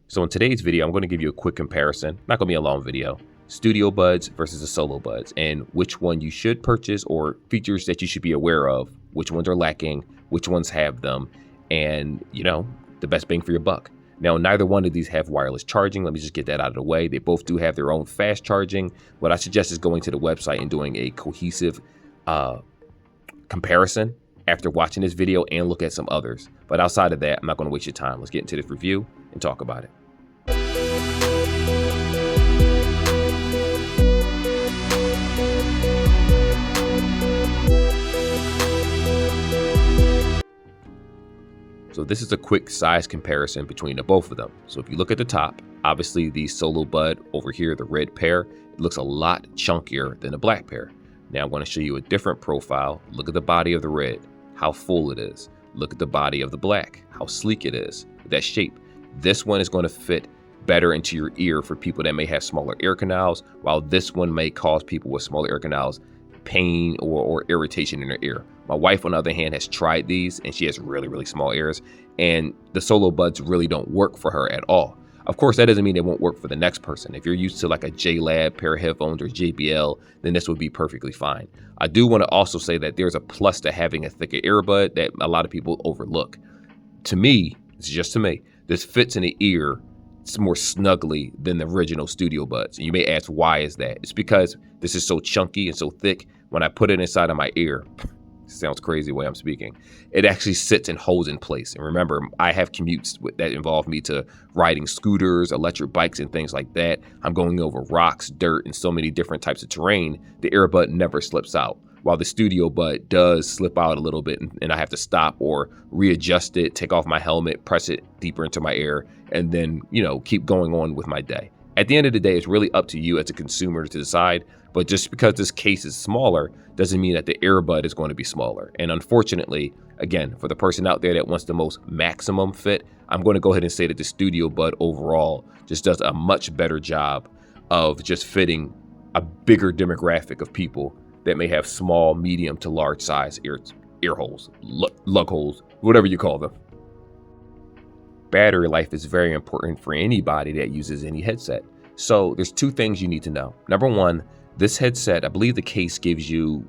So in today's video, I'm going to give you a quick comparison, not going to be a long video, studio buds versus the solo buds, and which one you should purchase or features that you should be aware of, which ones are lacking, which ones have them, and the best bang for your buck. Now, neither one of these have wireless charging. Let me just get that out of the way. They both do have their own fast charging. What I suggest is going to the website and doing a cohesive comparison after watching this video and look at some others. But outside of that, I'm not going to waste your time. Let's get into this review and talk about it. So this is a quick size comparison between the both of them. So if you look at the top, obviously the solo bud over here, the red pair, it looks a lot chunkier than the black pair. Now I'm going to show you a different profile. Look at the body of the red, how full it is. Look at the body of the black, how sleek it is, that shape. This one is going to fit better into your ear for people that may have smaller ear canals, while this one may cause people with smaller ear canals pain or irritation in their ear. My wife, on the other hand, has tried these and she has really, really small ears, and the solo buds really don't work for her at all. Of course, that doesn't mean they won't work for the next person. If you're used to like a JLab pair of headphones or JBL, then this would be perfectly fine. I do want to also say that there's a plus to having a thicker earbud that a lot of people overlook. To me, it's just to me, this fits in the ear more snugly than the original studio buds. And you may ask, why is that? It's because this is so chunky and so thick. When I put it inside of my ear, sounds crazy the way I'm speaking, it actually sits and holds in place. And remember, I have commutes that involve me to riding scooters, electric bikes, and things like that. I'm going over rocks, dirt, and so many different types of terrain. The earbud never slips out, while the studio bud does slip out a little bit, and I have to stop or readjust it, take off my helmet, press it deeper into my ear, and then, keep going on with my day. At the end of the day, it's really up to you as a consumer to decide. But just because this case is smaller doesn't mean that the earbud is going to be smaller. And unfortunately, again, for the person out there that wants the most maximum fit, I'm going to go ahead and say that the studio bud overall just does a much better job of just fitting a bigger demographic of people that may have small, medium to large size ear holes, lug holes, whatever you call them. Battery life is very important for anybody that uses any headset. So there's two things you need to know. Number one, this headset, I believe the case gives you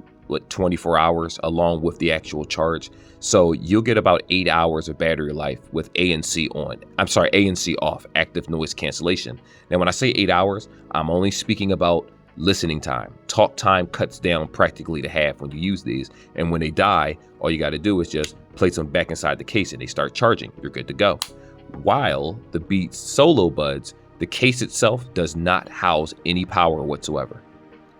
24 hours along with the actual charge. So you'll get about 8 hours of battery life with ANC on. I'm sorry, ANC off, active noise cancellation. Now, when I say 8 hours, I'm only speaking about listening time. Talk time cuts down practically to half when you use these. And when they die, all you got to do is just place them back inside the case and they start charging. You're good to go. While the Beats solo buds, the case itself does not house any power whatsoever.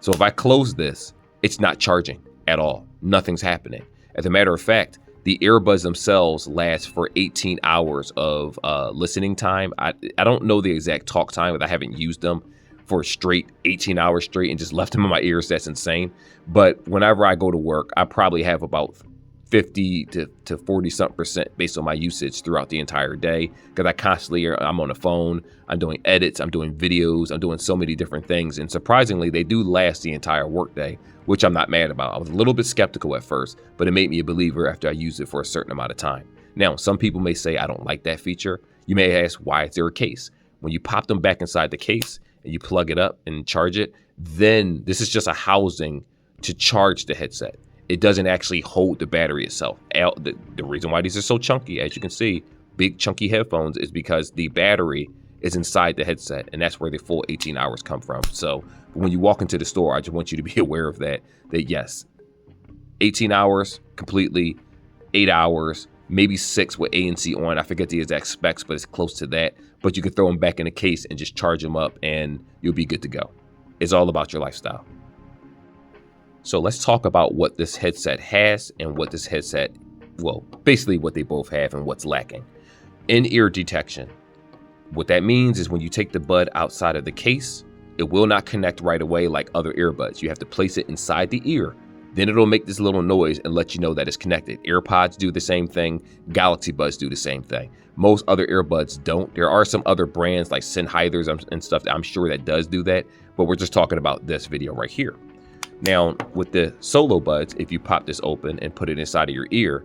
So if I close this, it's not charging at all. Nothing's happening. As a matter of fact, the earbuds themselves last for 18 hours of listening time. I don't know the exact talk time, but I haven't used them for straight 18 hours straight and just left them in my ears. That's insane. But whenever I go to work, I probably have about 50 to 40 something percent based on my usage throughout the entire day, because I constantly I'm on the phone, I'm doing edits, I'm doing videos, I'm doing so many different things, and surprisingly they do last the entire workday, which I'm not mad about. I was a little bit skeptical at first, but it made me a believer after I used it for a certain amount of time. Now, some people may say I don't like that feature. You may ask, why is there a case? When you pop them back inside the case and you plug it up and charge it, then this is just a housing to charge the headset. It doesn't actually hold the battery itself. The reason why these are so chunky, as you can see, big chunky headphones, is because the battery is inside the headset, and that's where the full 18 hours come from. So when you walk into the store, I just want you to be aware of that yes, 18 hours completely, 8 hours, maybe 6 with ANC on. I forget the exact specs, but it's close to that. But you can throw them back in the case and just charge them up and you'll be good to go. It's all about your lifestyle. So let's talk about what this headset has and what this headset, basically what they both have and what's lacking. In-ear detection. What that means is when you take the bud outside of the case, it will not connect right away like other earbuds. You have to place it inside the ear. Then it'll make this little noise and let you know that it's connected. AirPods do the same thing. Galaxy Buds do the same thing. Most other earbuds don't. There are some other brands like Sennheisers and stuff that I'm sure that does do that, but we're just talking about this video right here. Now, with the solo buds, if you pop this open and put it inside of your ear,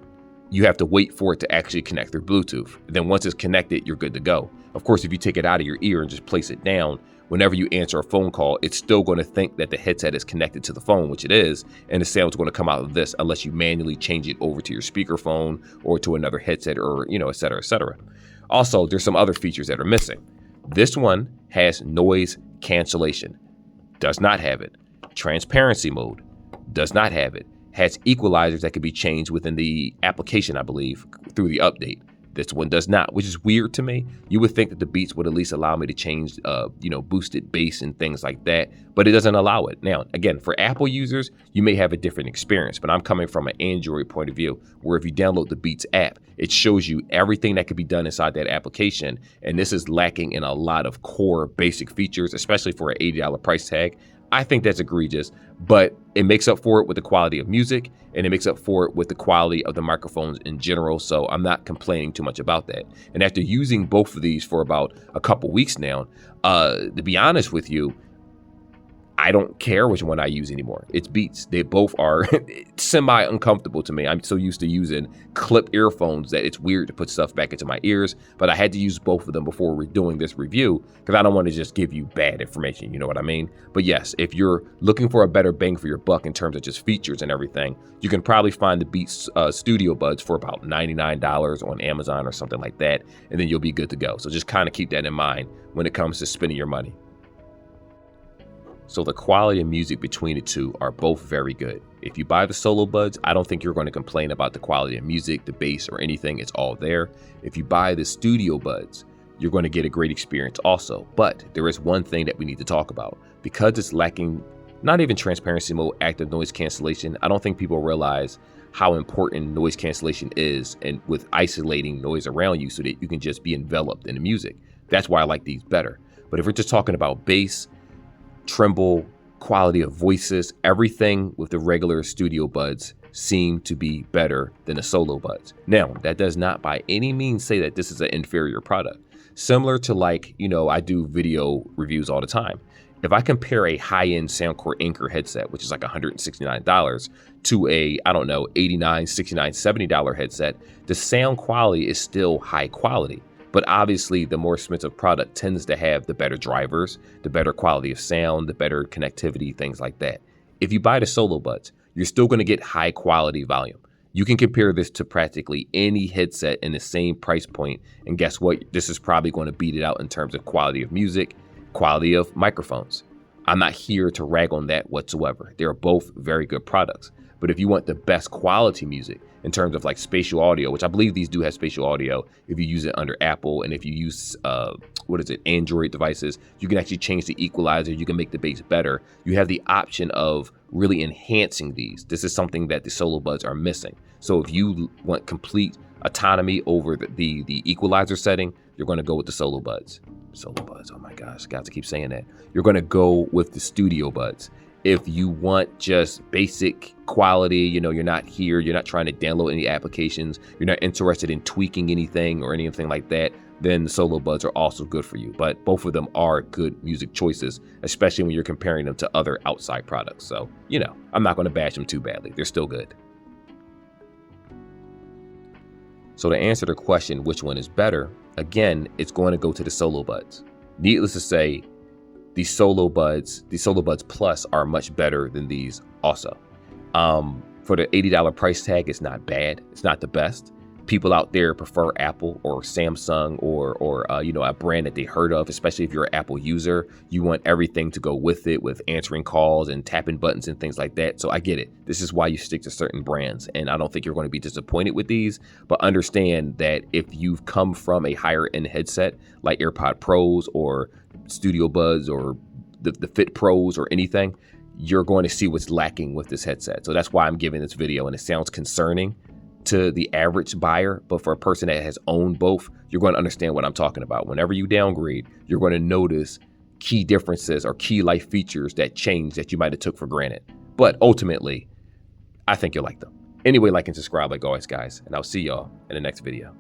you have to wait for it to actually connect through Bluetooth. Then once it's connected, you're good to go. Of course, if you take it out of your ear and just place it down, whenever you answer a phone call, it's still going to think that the headset is connected to the phone, which it is, and the sound's going to come out of this unless you manually change it over to your speakerphone or to another headset or, et cetera, et cetera. Also, there's some other features that are missing. This one has noise cancellation, does not have it. Transparency mode, does not have it. Has equalizers that can be changed within the application, I believe, through the update. This one does not, which is weird to me. You would think that the Beats would at least allow me to change, boosted bass and things like that, but it doesn't allow it. Now, again, for Apple users, you may have a different experience, but I'm coming from an Android point of view, where if you download the Beats app, it shows you everything that could be done inside that application, and this is lacking in a lot of core basic features, especially for an $80 price tag. I think that's egregious, but it makes up for it with the quality of music, and it makes up for it with the quality of the microphones in general, so I'm not complaining too much about that. And after using both of these for about a couple weeks now, to be honest with you, I don't care which one I use anymore. It's Beats. They both are semi-uncomfortable to me. I'm so used to using clip earphones that it's weird to put stuff back into my ears, but I had to use both of them before we're doing this review because I don't want to just give you bad information, you know what I mean? But yes, if you're looking for a better bang for your buck in terms of just features and everything, you can probably find the Beats Studio Buds for about $99 on Amazon or something like that, and then you'll be good to go. So just kind of keep that in mind when it comes to spending your money. So the quality of music between the two are both very good. If you buy the Solo Buds, I don't think you're going to complain about the quality of music, the bass, or anything. It's all there. If you buy the Studio Buds, you're going to get a great experience also. But there is one thing that we need to talk about. Because it's lacking not even transparency mode, active noise cancellation, I don't think people realize how important noise cancellation is and with isolating noise around you so that you can just be enveloped in the music. That's why I like these better. But if we're just talking about bass, tremble, quality of voices, everything with the regular Studio Buds seem to be better than the Solo Buds. Now, that does not by any means say that this is an inferior product. Similar to I do video reviews all the time. If I compare a high-end Soundcore Anchor headset, which is like $169, to a, $89, $69, $70 headset, the sound quality is still high quality. But obviously, the more expensive product tends to have the better drivers, the better quality of sound, the better connectivity, things like that. If you buy the Solo Buds, you're still going to get high quality volume. You can compare this to practically any headset in the same price point, and guess what? This is probably going to beat it out in terms of quality of music, quality of microphones. I'm not here to rag on that whatsoever. They're both very good products. But if you want the best quality music in terms of like spatial audio, which I believe these do have spatial audio if you use it under Apple, and if you use, Android devices, you can actually change the equalizer, you can make the bass better. You have the option of really enhancing these. This is something that the Solo Buds are missing. So if you want complete autonomy over the equalizer setting, you're going to go with the Solo Buds. Solo Buds, oh my gosh, got to keep saying that. You're going to go with the Studio Buds. If you want just basic quality, you're not trying to download any applications, you're not interested in tweaking anything or anything like that, then the Solo Buds are also good for you. But both of them are good music choices, especially when you're comparing them to other outside products. So, I'm not going to bash them too badly. They're still good. So to answer the question, which one is better? Again, it's going to go to the Solo Buds. Needless to say, the Solo Buds Plus are much better than these also. For the $80 price tag, it's not bad. It's not the best. People out there prefer Apple or Samsung or a brand that they heard of, especially if you're an Apple user. You want everything to go with it, with answering calls and tapping buttons and things like that. So I get it. This is why you stick to certain brands. And I don't think you're going to be disappointed with these. But understand that if you've come from a higher end headset like AirPod Pros or Studio Buds or the Fit Pros or anything, you're going to see what's lacking with this headset. So that's why I'm giving this video, and it sounds concerning to the average buyer, but for a person that has owned both, you're going to understand what I'm talking about. Whenever you downgrade, you're going to notice key differences or key life features that change that you might have took for granted. But ultimately, I think you'll like them. Anyway, like and subscribe like always, guys, and I'll see y'all in the next video.